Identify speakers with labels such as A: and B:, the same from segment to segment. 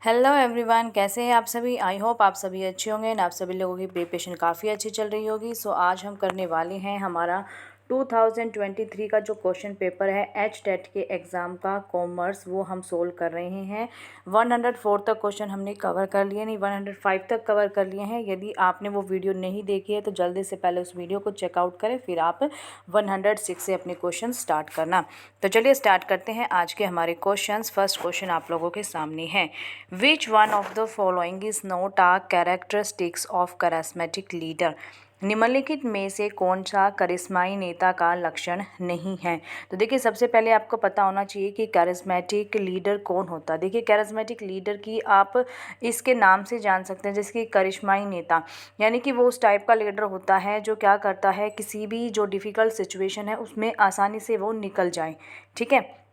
A: Hello everyone, कैसे हैं आप सभी। आई होप आप सभी अच्छे होंगे और आप सभी लोगों की प्रिपरेशन काफ़ी अच्छी चल रही होगी। सो आज हम करने वाले हैं हमारा 2023 का जो क्वेश्चन पेपर है एच टेट के एग्ज़ाम का कॉमर्स, वो हम सोल्व कर रहे हैं। 104 तक क्वेश्चन हमने कवर कर लिए, नहीं 105 तक कवर कर लिए हैं। यदि आपने वो वीडियो नहीं देखी है तो जल्दी से पहले उस वीडियो को चेकआउट करें, फिर आप 106 से अपने क्वेश्चन स्टार्ट करना। तो चलिए स्टार्ट करते हैं आज के हमारे क्वेश्चंस। फर्स्ट क्वेश्चन आप लोगों के सामने है, which one of the following is not a characteristics of charismatic leader. निम्नलिखित में से कौन सा करिश्माई नेता का लक्षण नहीं है। तो देखिए, सबसे पहले आपको पता होना चाहिए कि कैरिस्मेटिक लीडर कौन होता है। देखिए, कैरिस्मेटिक लीडर की आप इसके नाम से जान सकते हैं, जैसे कि करिश्माई नेता, यानी कि वो उस टाइप का लीडर होता है जो क्या करता है, किसी भी जो डिफ़िकल्ट सिचुएशन है उसमें आसानी से वो निकल जाए। ठीक है,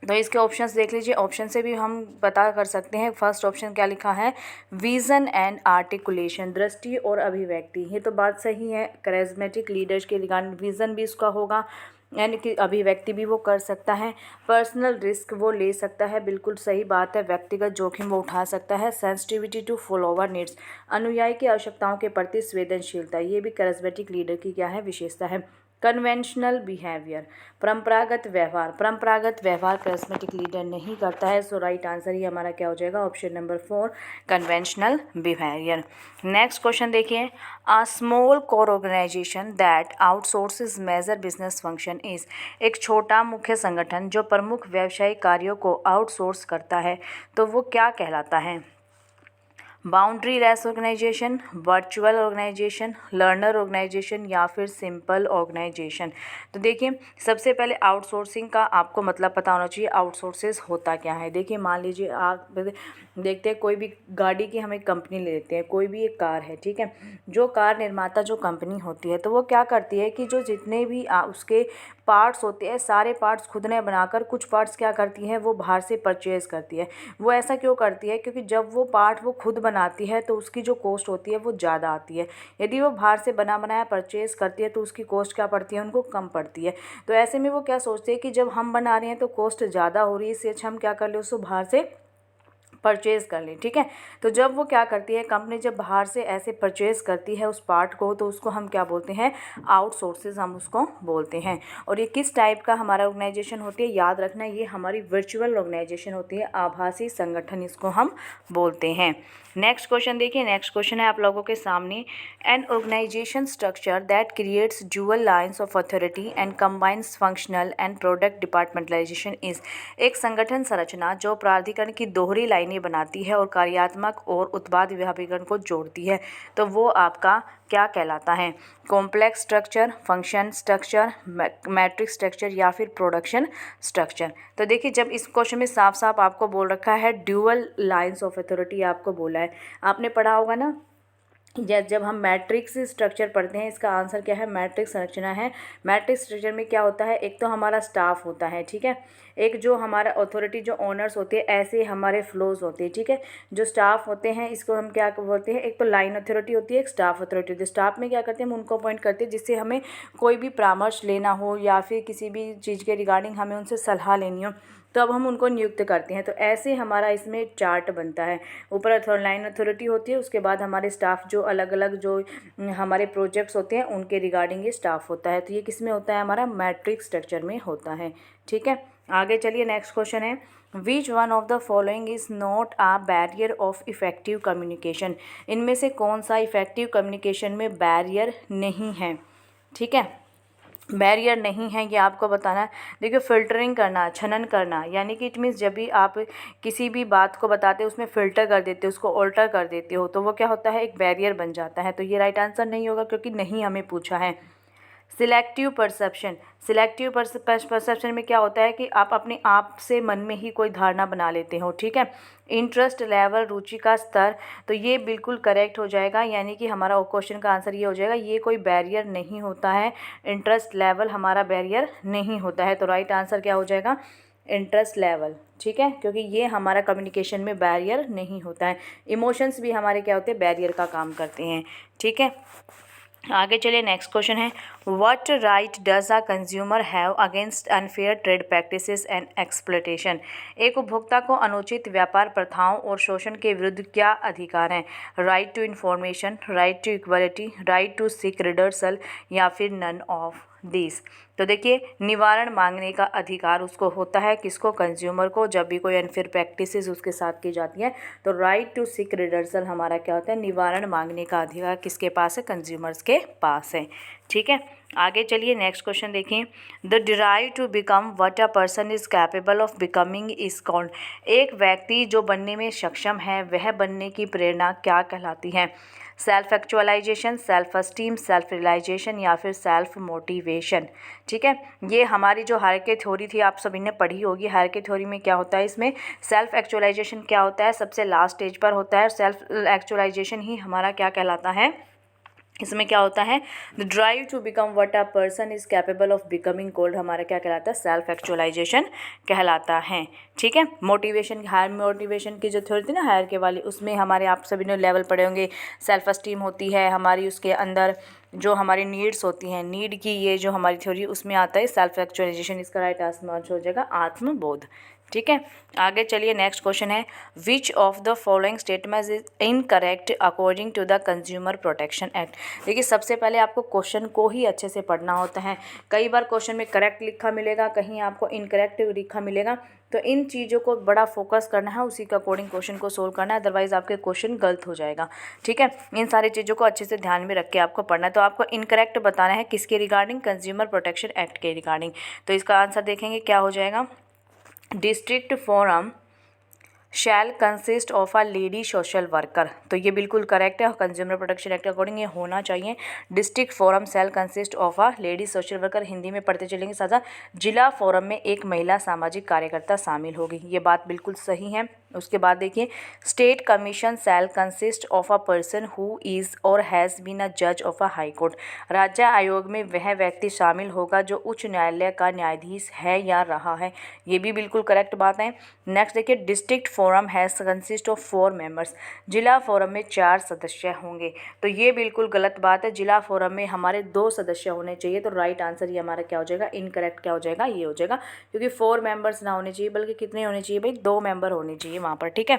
A: तो इसके ऑप्शंस देख लीजिए। ऑप्शन से भी हम पता कर सकते हैं। फर्स्ट ऑप्शन क्या लिखा है, विज़न एंड आर्टिकुलेशन, दृष्टि और अभिव्यक्ति। ये तो बात सही है, करिस्मेटिक लीडर्स के रिगार्डिंग विज़न भी उसका होगा, यानी कि अभिव्यक्ति भी वो कर सकता है। पर्सनल रिस्क वो ले सकता है, बिल्कुल सही बात है। व्यक्तिगत जोखिम वो उठा सकता है। सेंसिटिविटी टू फॉलोअर नीड्स, अनुयायी की आवश्यकताओं के प्रति संवेदनशीलता, ये भी करिस्मेटिक लीडर की क्या है, विशेषता है। कन्वेंशनल बिहेवियर, परंपरागत व्यवहार, परंपरागत व्यवहार करिस्मेटिक लीडर नहीं करता है। सो राइट आंसर ही हमारा क्या हो जाएगा, option number 4, conventional behaviour. Next question देखिए, a small core organisation that outsources major business function is. एक छोटा मुख्य संगठन जो प्रमुख व्यावसायिक कार्यों को आउटसोर्स करता है, तो वो क्या कहलाता है। Boundaryless organisation, virtual organisation, learner organisation या फिर सिंपल ऑर्गेनाइजेशन। तो देखिए, सबसे पहले आउटसोर्सिंग का आपको मतलब पता होना चाहिए, आउटसोर्सेस होता क्या है। देखिए, मान लीजिए आप देखते हैं कोई भी गाड़ी की हम एक कंपनी ले लेते हैं, कोई भी एक कार है, ठीक है। जो कार निर्माता जो कंपनी होती है, तो वो क्या करती है कि जो जितने भी उसके पार्ट्स होते हैं, सारे पार्ट्स खुद ने बनाकर कुछ पार्ट्स क्या करती है, वो बाहर से परचेज़ करती है। वो ऐसा क्यों करती है, क्योंकि जब वो पार्ट वो खुद बनाती है तो उसकी जो कॉस्ट होती है वो ज़्यादा आती है। यदि वो बाहर से बना बनाया परचेज़ करती है तो उसकी कॉस्ट क्या पड़ती है, उनको कम पड़ती है। तो ऐसे में वो क्या सोचते हैं कि जब हम बना रहे हैं तो कॉस्ट ज़्यादा हो रही है, इससे अच्छा हम क्या कर ले, उसको बाहर से परचेज़ कर लें। ठीक है, तो जब वो क्या करती है, कंपनी जब बाहर से ऐसे परचेज़ करती है उस पार्ट को, तो उसको हम क्या बोलते हैं, आउटसोर्सेज हम उसको बोलते हैं। और ये किस टाइप का हमारा ऑर्गेनाइजेशन होती है, याद रखना, ये हमारी वर्चुअल ऑर्गेनाइजेशन होती है, आभासी संगठन इसको हम बोलते हैं। नेक्स्ट क्वेश्चन देखिए, नेक्स्ट क्वेश्चन है आप लोगों के सामने, an organisation structure that creates dual lines of authority and combines functional and product departmentalisation is. एक संगठन संरचना जो प्राधिकरण की दोहरी लाइनें बनाती है और कार्यात्मक और उत्पाद विभागीकरण को जोड़ती है, तो वो आपका क्या कहलाता है। Complex structure, function structure, matrix structure या फिर प्रोडक्शन स्ट्रक्चर। तो देखिए, जब इस क्वेश्चन में साफ साफ आपको बोल रखा है ड्यूअल लाइंस ऑफ अथॉरिटी आपको बोला है, आपने पढ़ा होगा ना, जब हम मैट्रिक्स स्ट्रक्चर पढ़ते हैं, इसका आंसर क्या है, मैट्रिक्स संरचना है। मैट्रिक्स स्ट्रक्चर में क्या होता है, एक तो हमारा स्टाफ होता है, ठीक है, एक जो हमारा अथॉरिटी जो ओनर्स होते हैं, ऐसे हमारे फ्लोज होते हैं। ठीक है, जो स्टाफ होते हैं इसको हम क्या बोलते हैं, एक तो लाइन अथॉरिटी होती है, एक स्टाफ अथॉरिटी होती है। स्टाफ में क्या करते हैं, हम उनको अपॉइंट करते हैं जिससे हमें कोई भी परामर्श लेना हो या फिर किसी भी चीज़ के रिगार्डिंग हमें उनसे सलाह लेनी हो, तो अब हम उनको नियुक्त करते हैं। तो ऐसे हमारा इसमें चार्ट बनता है, ऊपर लाइन अथॉरिटी होती है, उसके बाद हमारे स्टाफ जो अलग अलग जो हमारे प्रोजेक्ट्स होते हैं उनके रिगार्डिंग ये स्टाफ होता है। तो ये किस में होता है, हमारा मैट्रिक्स स्ट्रक्चर में होता है। ठीक है, आगे चलिए, नेक्स्ट क्वेश्चन है, which one of the following is not a barrier of effective communication. इनमें से कौन सा इफेक्टिव कम्युनिकेशन में बैरियर नहीं है। ठीक है, बैरियर नहीं है, ये आपको बताना है। देखिए, फ़िल्टरिंग करना, छनन करना, यानी कि इट मीन्स जब भी आप किसी भी बात को बताते हो उसमें फ़िल्टर कर देते हो, उसको ऑल्टर कर देते हो, तो वो क्या होता है, एक बैरियर बन जाता है। तो ये राइट आंसर नहीं होगा क्योंकि नहीं हमें पूछा है। सिलेक्टिव परसेप्शन, सिलेक्टिव परसेप्शन में क्या होता है कि आप अपने आप से मन में ही कोई धारणा बना लेते हो। ठीक है, इंटरेस्ट लेवल, रुचि का स्तर, तो ये बिल्कुल करेक्ट हो जाएगा, यानी कि हमारा क्वेश्चन का आंसर ये हो जाएगा, ये कोई बैरियर नहीं होता है, इंटरेस्ट लेवल हमारा बैरियर नहीं होता है। तो राइट आंसर क्या हो जाएगा, इंटरेस्ट लेवल। ठीक है, क्योंकि ये हमारा कम्युनिकेशन में बैरियर नहीं होता है। इमोशंस भी हमारे क्या होते हैं, बैरियर का काम करते हैं। ठीक है, आगे चलिए, नेक्स्ट क्वेश्चन है, what right does a consumer have against unfair trade practices and exploitation. एक उपभोक्ता को अनुचित व्यापार प्रथाओं और शोषण के विरुद्ध क्या अधिकार हैं? Right to information, right to equality, right to seek redressal या फिर नन ऑफ दिस। तो देखिए, निवारण मांगने का अधिकार उसको होता है, किसको? कंज्यूमर को, जब भी कोई अनफेयर प्रैक्टिसेस उसके साथ की जाती है। तो राइट टू सीक रिडर्सल हमारा क्या होता है? निवारण मांगने का अधिकार किसके पास है? कंज्यूमर्स के पास है। ठीक है, आगे चलिए, नेक्स्ट क्वेश्चन देखिए, the derive to become what a person is capable of becoming is called. एक व्यक्ति जो बनने में सक्षम है वह बनने की प्रेरणा क्या कहलाती है? Self actualisation, self esteem, self realisation या फिर सेल्फ मोटिवेशन। ठीक है, ये हमारी जो हायरार्की थ्योरी थी आप सभी ने पढ़ी होगी। हायरार्की थ्योरी में क्या होता है? इसमें सेल्फ एक्चुअलाइजेशन क्या होता है? सबसे लास्ट स्टेज पर होता है। सेल्फ एक्चुअलाइजेशन ही हमारा क्या कहलाता है? इसमें क्या होता है? The drive to become what a person is capable of becoming called हमारा क्या कहलाता है? सेल्फ एक्चुअलाइजेशन कहलाता है। ठीक है, मोटिवेशन, हायर मोटिवेशन की जो थ्योरी थी ना हायर के वाली, उसमें हमारे आप सभी ने लेवल पढ़े होंगे। सेल्फ अस्टीम होती है हमारी, उसके अंदर जो हमारी नीड्स होती हैं, नीड की ये जो हमारी थ्योरी, उसमें आता है सेल्फ एक्चुअलाइजेशन। इसका राइट आंसर हो जाएगा आत्मबोध। ठीक है, आगे चलिए, नेक्स्ट क्वेश्चन है, which of the following statement is incorrect according to the consumer protection act. देखिए, सबसे पहले आपको क्वेश्चन को ही अच्छे से पढ़ना होता है। कई बार क्वेश्चन में करेक्ट लिखा मिलेगा, कहीं आपको इनकरेक्ट लिखा मिलेगा, तो इन चीज़ों को बड़ा फोकस करना है, उसी के अकॉर्डिंग क्वेश्चन को सोल्व करना है, अदरवाइज आपके क्वेश्चन गलत हो जाएगा। ठीक है, इन सारी चीज़ों को अच्छे से ध्यान में रख के आपको पढ़ना है। तो आपको इनकरेक्ट बताना है किसके रिगार्डिंग? कंज्यूमर प्रोटेक्शन एक्ट के रिगार्डिंग। तो इसका आंसर देखेंगे क्या हो जाएगा? District forum shell consist of a lady social worker. तो ये बिल्कुल करेक्ट है, कंज्यूमर प्रोटेक्शन एक्ट के अकॉर्डिंग ये होना चाहिए। District forum shell consist of a lady social worker, Hindi में पढ़ते चलेंगे साथ साथ, जिला फोरम में एक महिला सामाजिक कार्यकर्ता शामिल होगी। ये बात बिल्कुल सही है। उसके बाद देखिए, state commission shall consist of a person who is और हैज़ बीन अ जज ऑफ अ हाई कोर्ट। राज्य आयोग में वह व्यक्ति शामिल होगा जो उच्च न्यायालय का न्यायाधीश है या रहा है। ये भी बिल्कुल करेक्ट बात है। नेक्स्ट देखिए, district forum has consist of 4 members. जिला फोरम में 4 सदस्य होंगे। तो ये बिल्कुल गलत बात है, जिला फोरम में हमारे 2 सदस्य होने चाहिए। तो राइट आंसर ये हमारा क्या हो जाएगा? इनकरेक्ट क्या हो जाएगा? ये हो जाएगा, क्योंकि 4 मेंबर्स ना होने चाहिए, बल्कि कितने होने चाहिए भाई? 2 मेंबर होने चाहिए वहाँ पर। ठीक है,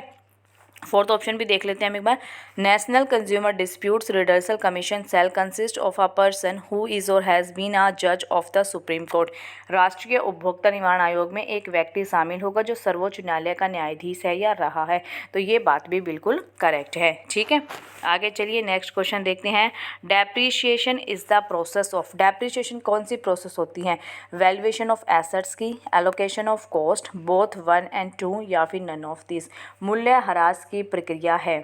A: फोर्थ ऑप्शन भी देख लेते हैं हम एक बार। National consumer disputes redressal commission shall consist of a person who is or has been a जज ऑफ द सुप्रीम कोर्ट। राष्ट्रीय उपभोक्ता निवारण आयोग में एक व्यक्ति शामिल होगा जो सर्वोच्च न्यायालय का न्यायाधीश है या रहा है। तो ये बात भी बिल्कुल करेक्ट है। ठीक है, आगे चलिए, नेक्स्ट क्वेश्चन देखते हैं। Depreciation is the process of. Depreciation कौन सी प्रोसेस होती है? वैल्यूएशन ऑफ एसेट्स की, allocation of cost, both 1 and 2 या फिर नन ऑफ दिस। मूल्यह्रास की प्रक्रिया है,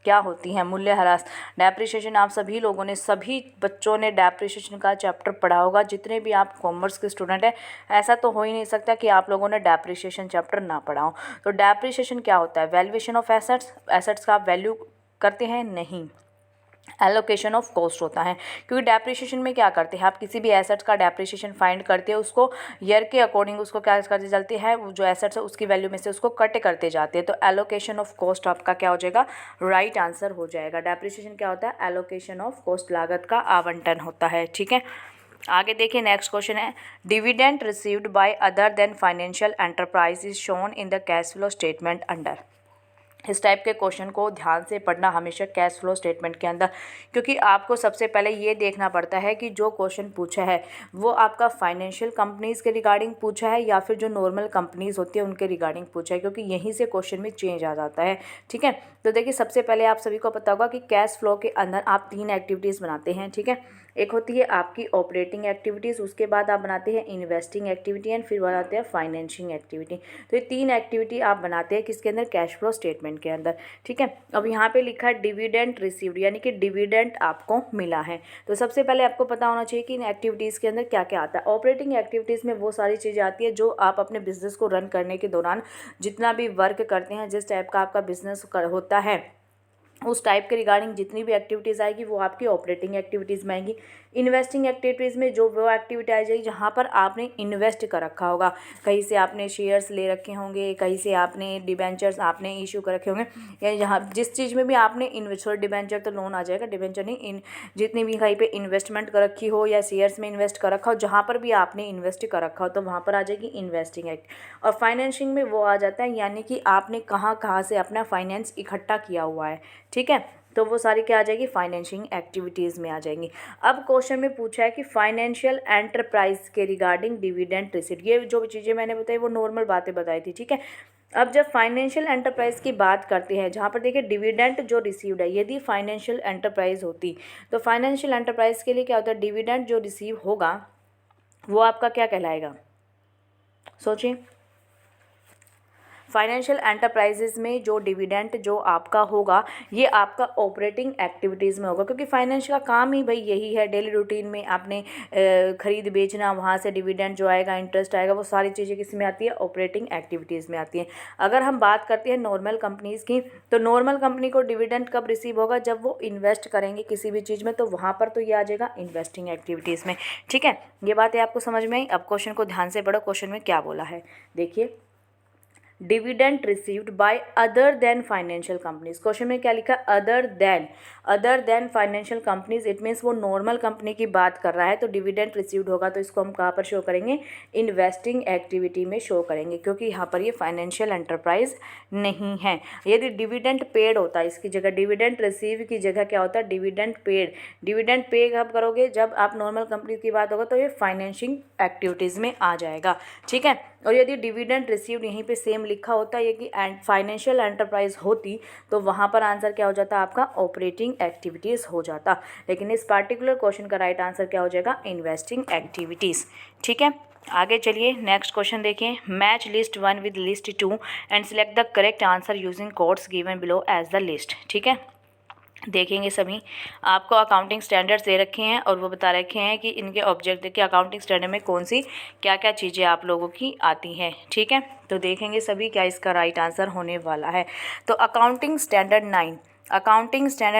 A: क्या होती है मूल्यह्रास? डेप्रिसिएशन आप सभी लोगों ने, सभी बच्चों ने डेप्रिसिएशन का चैप्टर पढ़ा होगा, जितने भी आप कॉमर्स के स्टूडेंट हैं। ऐसा तो हो ही नहीं सकता कि आप लोगों ने डेप्रिसिएशन चैप्टर ना पढ़ा हो। तो डेप्रिसिएशन क्या होता है? वैल्यूएशन ऑफ एसेट्स, एसेट्स का आप वैल्यू करते हैं? नहीं। एलोकेशन ऑफ कॉस्ट होता है, क्योंकि डेप्रिसिएशन में क्या करते हैं, आप किसी भी एसेट्स का डेप्रिसिएशन फाइंड करते हैं, उसको ईयर के अकॉर्डिंग उसको क्या करते चलते हैं, वो जो एसेट्स है उसकी वैल्यू में से उसको कट करते जाते हैं। तो एलोकेशन ऑफ कॉस्ट आपका क्या हो जाएगा? राइट आंसर हो जाएगा। डेप्रिसिएशन क्या होता है? एलोकेशन ऑफ कॉस्ट, लागत का आवंटन होता है। ठीक है, आगे देखिए, नेक्स्ट क्वेश्चन है, dividend received by other than financial enterprise is shown in the cash flow statement under. इस टाइप के क्वेश्चन को ध्यान से पढ़ना हमेशा कैश फ्लो स्टेटमेंट के अंदर, क्योंकि आपको सबसे पहले ये देखना पड़ता है कि जो क्वेश्चन पूछा है वो आपका फाइनेंशियल कंपनीज़ के रिगार्डिंग पूछा है या फिर जो नॉर्मल कंपनीज़ होती है उनके रिगार्डिंग पूछा है, क्योंकि यहीं से क्वेश्चन में चेंज आ जाता है। ठीक है, तो देखिए, सबसे पहले आप सभी को पता होगा कि कैश फ्लो के अंदर आप 3 एक्टिविटीज़ बनाते हैं। ठीक है, एक होती है आपकी ऑपरेटिंग एक्टिविटीज़, उसके बाद आप बनाते हैं इन्वेस्टिंग एक्टिविटी एंड फिर बनाते हैं फाइनेंशिंग एक्टिविटी। तो ये 3 एक्टिविटी आप बनाते हैं किसके अंदर? कैश फ्लो स्टेटमेंट के अंदर। ठीक है, अब यहाँ पे लिखा है डिविडेंड रिसीव्ड, यानी कि डिविडेंड आपको मिला है। तो सबसे पहले आपको पता होना चाहिए कि इन एक्टिविटीज़ के अंदर क्या क्या आता है। ऑपरेटिंग एक्टिविटीज़ में वो सारी चीज़ें आती है जो आप अपने बिजनेस को रन करने के दौरान जितना भी वर्क करते हैं, जिस टाइप का आपका बिजनेस होता है, उस टाइप के रिगार्डिंग जितनी भी एक्टिविटीज़ आएगी वो आपकी ऑपरेटिंग एक्टिविटीज़ में आएंगी। इन्वेस्टिंग एक्टिविटीज़ में जो वो एक्टिविटी आ जाएगी जहाँ पर आपने इन्वेस्ट कर रखा होगा, कहीं से आपने शेयर्स ले रखे होंगे, कहीं से आपने डिबेंचर्स आपने इशू कर रखे होंगे, या जहाँ जिस चीज़ में भी आपने इन्वेस्ट, डिबेंचर तो लोन आ जाएगा, डिबेंचर नहीं, जितनी भी कहीं पे इन्वेस्टमेंट कर रखी हो या शेयर्स में इन्वेस्ट कर रखा हो, जहाँ पर भी आपने इन्वेस्ट कर रखा हो तो वहाँ पर आ जाएगी इन्वेस्टिंग एक्ट। और फाइनेंशिंग में वो आ जाता है, यानी कि आपने कहाँ कहाँ से अपना फाइनेंस इकट्ठा किया हुआ है, ठीक है, तो वो सारी क्या आ जाएगी, फाइनेंशिंग एक्टिविटीज़ में आ जाएंगी। अब क्वेश्चन में पूछा है कि फाइनेंशियल एंटरप्राइज के रिगार्डिंग डिविडेंड रिसीव्ड, ये जो चीज़ें मैंने बताई वो नॉर्मल बातें बताई थी, ठीक है। अब जब फाइनेंशियल एंटरप्राइज की बात करते हैं, जहाँ पर देखिए डिविडेंड जो रिसीव्ड है, यदि फाइनेंशियल एंटरप्राइज होती तो फाइनेंशियल एंटरप्राइज के लिए क्या होता है, डिविडेंड जो रिसीव होगा वो आपका क्या कहलाएगा, सोचिए। फाइनेंशियल एंटरप्राइजेज में जो डिविडेंड जो आपका होगा ये आपका ऑपरेटिंग एक्टिविटीज़ में होगा, क्योंकि फाइनेंस का काम ही भाई यही है, डेली रूटीन में आपने खरीद बेचना, वहाँ से डिविडेंड जो आएगा, इंटरेस्ट आएगा, वो सारी चीज़ें किस में आती है, ऑपरेटिंग एक्टिविटीज़ में आती हैं। अगर हम बात करते हैं नॉर्मल कंपनीज़ की, तो नॉर्मल कंपनी को डिविडेंड कब रिसीव होगा, जब वो इन्वेस्ट करेंगे किसी भी चीज़ में, तो वहाँ पर तो ये आ जाएगा इन्वेस्टिंग एक्टिविटीज़ में, ठीक है। ये बातें आपको समझ में आई। अब क्वेश्चन को ध्यान से पढ़ो, क्वेश्चन में क्या बोला है, देखिए, dividend received by other than financial companies. Question में क्या लिखा, other than financial companies, it means वो नॉर्मल कंपनी की बात कर रहा है, तो डिविडेंड रिसीव्ड होगा तो इसको हम कहाँ पर शो करेंगे, इन्वेस्टिंग एक्टिविटी में शो करेंगे, क्योंकि यहाँ पर ये फाइनेंशियल एंटरप्राइज नहीं है। यदि डिविडेंड पेड होता है, इसकी जगह डिविडेंड रिसीव की जगह क्या होता है, डिविडेंड पेड। डिविडेंड पे कब करोगे, जब आप नॉर्मल कंपनी की बात होगा तो ये फाइनेंशियल एक्टिविटीज़ में आ जाएगा, ठीक है। और यदि डिविडेंड रिसीव्ड यहीं पे सेम लिखा होता है कि फाइनेंशियल एंटरप्राइज होती तो वहाँ पर आंसर क्या हो जाता, आपका ऑपरेटिंग एक्टिविटीज़ हो जाता, लेकिन इस पार्टिकुलर क्वेश्चन का राइट आंसर क्या हो जाएगा, इन्वेस्टिंग एक्टिविटीज़, ठीक है। आगे चलिए नेक्स्ट क्वेश्चन देखिए, match list 1 with list 2 and select the correct answer using codes given below as the list, ठीक है। देखेंगे सभी, आपको अकाउंटिंग स्टैंडर्ड्स दे रखे हैं और वो बता रखे हैं कि इनके ऑब्जेक्ट देखिए, अकाउंटिंग स्टैंडर्ड में कौन सी क्या क्या चीज़ें आप लोगों की आती हैं, ठीक है। तो देखेंगे सभी क्या इसका राइट आंसर होने वाला है। तो अकाउंटिंग स्टैंडर्ड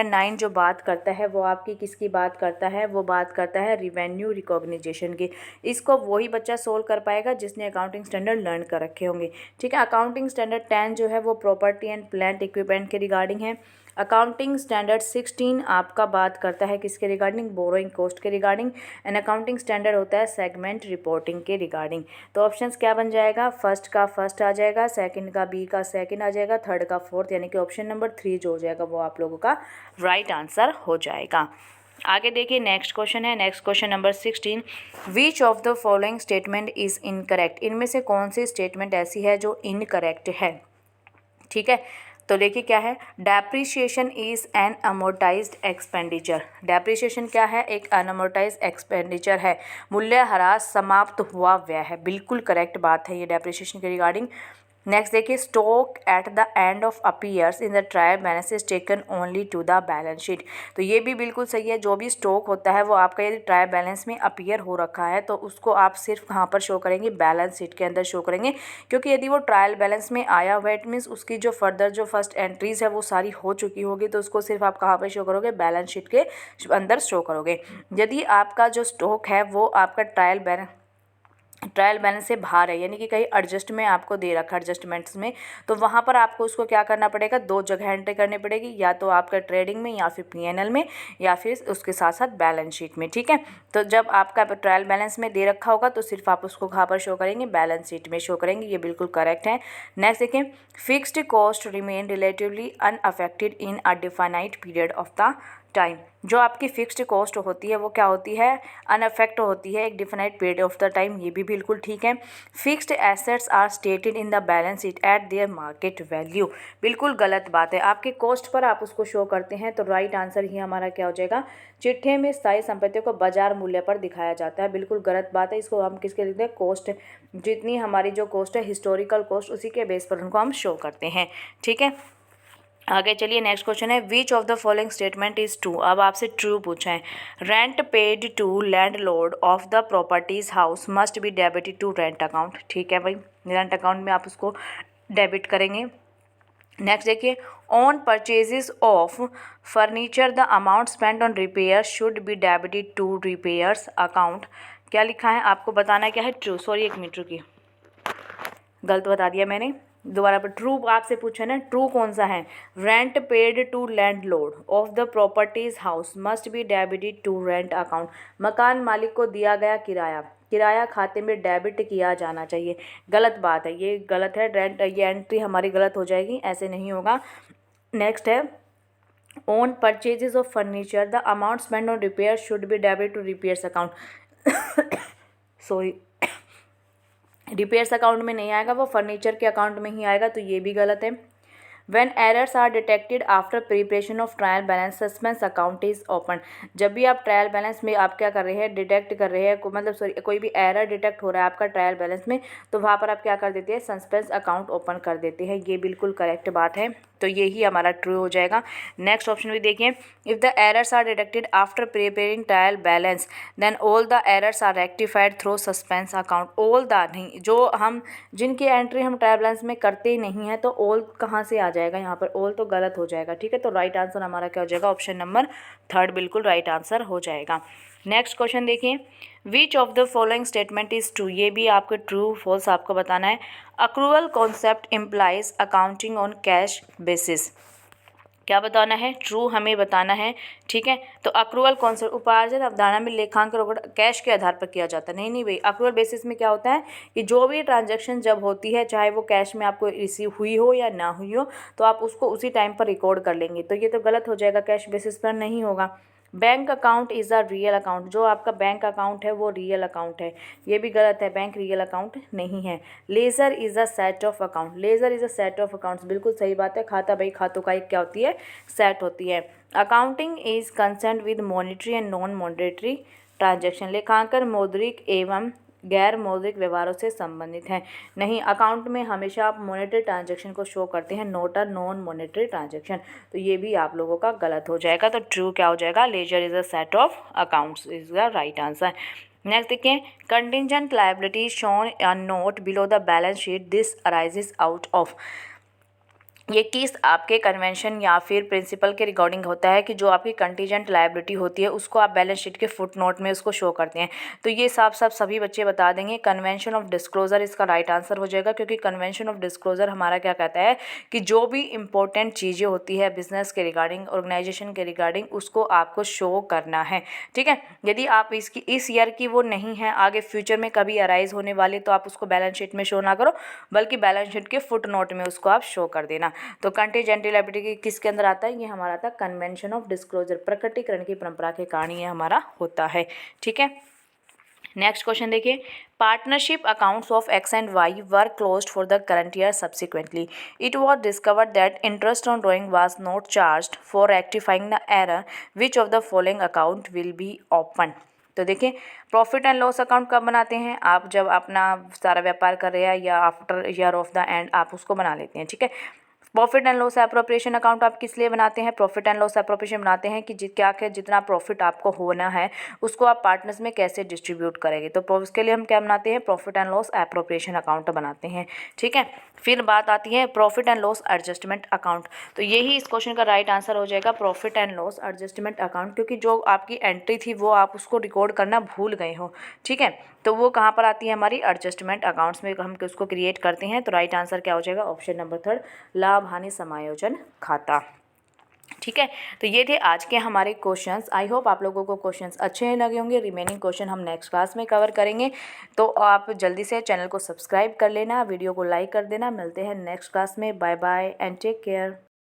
A: 9 जो बात करता है वो आपकी किसकी बात करता है, वो बात करता है रिवेन्यू रिकॉग्निजेशन की। इसको वही बच्चा सोल्व कर पाएगा जिसने अकाउंटिंग स्टैंडर्ड लर्न कर रखे होंगे, ठीक है। अकाउंटिंग स्टैंडर्ड 10 जो है वो प्रॉपर्टी एंड प्लांट इक्विपमेंट के रिगार्डिंग है। अकाउंटिंग स्टैंडर्ड 16 आपका बात करता है किसके रिगार्डिंग, बोरोइंग कॉस्ट के रिगार्डिंग। एंड अकाउंटिंग स्टैंडर्ड होता है सेगमेंट रिपोर्टिंग के रिगार्डिंग। तो ऑप्शंस क्या बन जाएगा, फर्स्ट का फर्स्ट आ जाएगा, सेकंड का बी का सेकंड आ जाएगा, थर्ड का फोर्थ, यानी कि ऑप्शन नंबर 3 जो हो जाएगा वो आप लोगों का राइट आंसर हो जाएगा। आगे देखिए नेक्स्ट क्वेश्चन है, next question number 16, which of the following statement is incorrect. इनमें से कौन सी स्टेटमेंट ऐसी है जो इनकरेक्ट है, ठीक है। तो देखिए क्या है, depreciation is an amortised expenditure. Depreciation क्या है, एक अनअमोर्टाइज्ड एक्सपेंडिचर है, मूल्यह्रास समाप्त हुआ व्यय है, बिल्कुल करेक्ट बात है ये डेप्रिसिएशन के रिगार्डिंग। नेक्स्ट देखिए, stock at the end of appears in the trial balance is taken only to the balance sheet. तो ये भी बिल्कुल सही है, जो भी स्टॉक होता है वो आपका यदि ट्रायल बैलेंस में अपीयर हो रखा है तो उसको आप सिर्फ कहाँ पर शो करेंगे, बैलेंस शीट के अंदर शो करेंगे, क्योंकि यदि वो ट्रायल बैलेंस में आया हुआ इट मीन्स उसकी जो फर्दर जो फर्स्ट एंट्रीज है वो सारी हो चुकी होगी, तो उसको सिर्फ आप कहाँ पर शो करोगे, बैलेंस शीट के अंदर शो करोगे। यदि आपका जो स्टॉक है वो आपका ट्रायल बैलेंस से बाहर है, यानी कि कहीं एडजस्ट में आपको दे रखा है, एडजस्टमेंट्स में, तो वहाँ पर आपको उसको क्या करना पड़ेगा, दो जगह एंट्री करनी पड़ेगी, या तो आपका ट्रेडिंग में या फिर पीएनएल में या फिर उसके साथ साथ बैलेंस शीट में, ठीक है। तो जब आपका ट्रायल बैलेंस में दे रखा होगा तो सिर्फ आप उसको कहाँ पर शो करेंगे, बैलेंस शीट में शो करेंगे, ये बिल्कुल करेक्ट है। नेक्स्ट देखें, fixed cost remain relatively unaffected in a definite period of the time. जो आपकी फिक्स्ड कॉस्ट होती है वो क्या होती है, अनअफेक्ट होती है एक definite period of the time, ये भी बिल्कुल ठीक है। Fixed assets are stated in the balance sheet at their market value, बिल्कुल गलत बात है, आपके कॉस्ट पर आप उसको शो करते हैं, तो राइट आंसर ही हमारा क्या हो जाएगा, चिट्ठे में स्थायी संपत्तियों को बाजार मूल्य पर दिखाया जाता है, बिल्कुल गलत बात है। इसको हम किसके लिखते हैं, कॉस्ट, जितनी हमारी जो कॉस्ट है हिस्टोरिकल कॉस्ट उसी के बेस पर उनको हम शो करते हैं, ठीक है। आगे चलिए नेक्स्ट क्वेश्चन है, which of the following statement is true. अब आपसे ट्रू पूछा है, rent paid to landlord of the properties house must be debited to rent account, ठीक है भाई, रेंट अकाउंट में आप उसको डेबिट करेंगे। नेक्स्ट देखिए, on purchases of furniture the amount spend on repair should be debited to repairs account. क्या लिखा है आपको बताना क्या है, ट्रू। सॉरी एक मिनट रुकिए, गलत बता दिया मैंने, दोबारा पर। ट्रू आपसे पूछा ना, ट्रू कौन सा है, rent paid to landlord of the properties house must be debited to rent account. मकान मालिक को दिया गया किराया किराया खाते में डेबिट किया जाना चाहिए। गलत बात है, ये गलत है, रेंट ये एंट्री हमारी गलत हो जाएगी, ऐसे नहीं होगा। नेक्स्ट है, on purchases of furniture the amount spend on repair should be debit to repairs account. Sorry, repairs account में नहीं आएगा, वो फर्नीचर के अकाउंट में ही आएगा, तो ये भी गलत है। When errors are detected after preparation of trial balance, suspense account is open। जब भी आप ट्रायल बैलेंस में आप क्या कर रहे हैं, डिटेक्ट कर रहे हैं, मतलब सॉरी कोई भी एरर डिटेक्ट हो रहा है आपका ट्रायल बैलेंस में, तो वहाँ पर आप क्या कर देते हैं, सस्पेंस अकाउंट ओपन कर देते हैं। ये बिल्कुल करेक्ट बात है, तो यही हमारा ट्रू हो जाएगा। नेक्स्ट ऑप्शन भी देखिए, if the errors are detected after preparing trial balance then all the errors are rectified through suspense account. All the नहीं, जो हम जिनकी एंट्री हम ट्रायल बैलेंस में करते ही नहीं है, तो ऑल कहाँ से आ जाएगा यहाँ पर, ऑल तो गलत हो जाएगा। ठीक है, तो राइट आंसर हमारा क्या हो जाएगा, ऑप्शन नंबर 3 बिल्कुल राइट आंसर हो जाएगा। नेक्स्ट क्वेश्चन देखिए, विच of the following statement is true. ये भी आपको ट्रू फॉल्स आपको बताना है। Accrual concept implies accounting on cash basis. क्या बताना है, ट्रू हमें बताना है। ठीक है, तो अक्रूवल कॉन्सेप्ट उपार्जन अवधारणा में लेखांकन कैश के आधार पर किया जाता है। नहीं भाई, अक्रूवल बेसिस में क्या होता है कि जो भी ट्रांजैक्शन जब होती है, चाहे वो कैश में आपको रिसीव हुई हो या ना हुई हो, तो आप उसको उसी टाइम पर रिकॉर्ड कर लेंगे, तो ये तो गलत हो जाएगा, कैश बेसिस पर नहीं होगा। Bank account is a real account, जो आपका बैंक अकाउंट है वो रियल अकाउंट है, ये भी गलत है, बैंक रियल अकाउंट नहीं है। Laser is a set of account, laser is a set of accounts, बिल्कुल सही बात है, खाता भाई खातों का एक क्या होती है, सेट होती है। Accounting is concern with monetary and non monetary transaction, लेखांकन मौद्रिक एवं गैर मौद्रिक व्यवहारों से संबंधित है। नहीं, अकाउंट में हमेशा आप मॉनेटरी ट्रांजैक्शन को शो करते हैं, note a non monetary transaction, तो ये भी आप लोगों का गलत हो जाएगा। तो ट्रू क्या हो जाएगा, ledger is a set of accounts is the right answer. Next देखिए, contingent liability shown a note below the balance sheet, this arises out of. ये किस आपके कन्वेंशन या फिर प्रिंसिपल के रिगार्डिंग होता है कि जो आपकी कंटीजेंट लायबिलिटी होती है उसको आप बैलेंस शीट के फुट नोट में उसको शो करते हैं। तो ये साफ साफ सभी बच्चे बता देंगे, कन्वेंशन ऑफ डिस्क्लोजर इसका राइट आंसर हो जाएगा, क्योंकि कन्वेंशन ऑफ डिस्क्लोजर हमारा क्या कहता है कि जो भी इंपॉर्टेंट चीज़ें होती है बिजनेस के रिगार्डिंग, ऑर्गेनाइजेशन के रिगार्डिंग, उसको आपको शो करना है। ठीक है, यदि आप इसकी इस ईयर की वो नहीं है, आगे फ्यूचर में कभी अराइज होने वाली, तो आप उसको बैलेंस शीट में शो ना करो, बल्कि बैलेंस शीट के फुट नोट में उसको आप शो कर देना। तो कंटीजेंट लायबिलिटी किसके अंदर आता है, ये हमारा आता है कन्वेंशन ऑफ डिस्क्लोजर, प्रकटीकरण की परंपरा के कारण ये हमारा होता है। ठीक है, नेक्स्ट क्वेश्चन देखिए, partnership accounts of x and why were closed for the current year subsequently it was discovered that interest on drawing was not charged for rectifying the error, which of the following account will be open. तो देखिए, profit and loss account कब बनाते हैं, आप जब अपना सारा व्यापार कर रहे हैं या after year of the end आप उसको बना लेते हैं। ठीक है, profit and loss appropriation account आप किस लिए बनाते हैं, प्रॉफिट एंड लॉस एप्रोप्रिएशन बनाते हैं कि क्या क्या जितना प्रॉफिट आपको होना है उसको आप पार्टनर्स में कैसे डिस्ट्रीब्यूट करेंगे, तो उसके लिए हम क्या बनाते हैं, profit and loss appropriation account बनाते हैं। ठीक है, फिर बात आती है profit and loss adjustment account, तो यही इस क्वेश्चन का राइट आंसर हो जाएगा, profit and loss adjustment account, क्योंकि जो आपकी एंट्री थी वो आप उसको रिकॉर्ड करना भूल गए हो। ठीक है, तो वो कहाँ पर आती है, हमारी एडजस्टमेंट अकाउंट्स में हम उसको क्रिएट करते हैं। तो राइट आंसर क्या हो जाएगा, ऑप्शन नंबर 3 लाभ हानि समायोजन खाता। ठीक है, तो ये थे आज के हमारे क्वेश्चंस। आई होप आप लोगों को क्वेश्चंस अच्छे लगे होंगे। रिमेनिंग क्वेश्चन हम नेक्स्ट क्लास में कवर करेंगे, तो आप जल्दी से चैनल को सब्सक्राइब कर लेना, वीडियो को लाइक कर देना। मिलते हैं नेक्स्ट क्लास में, bye bye and take care.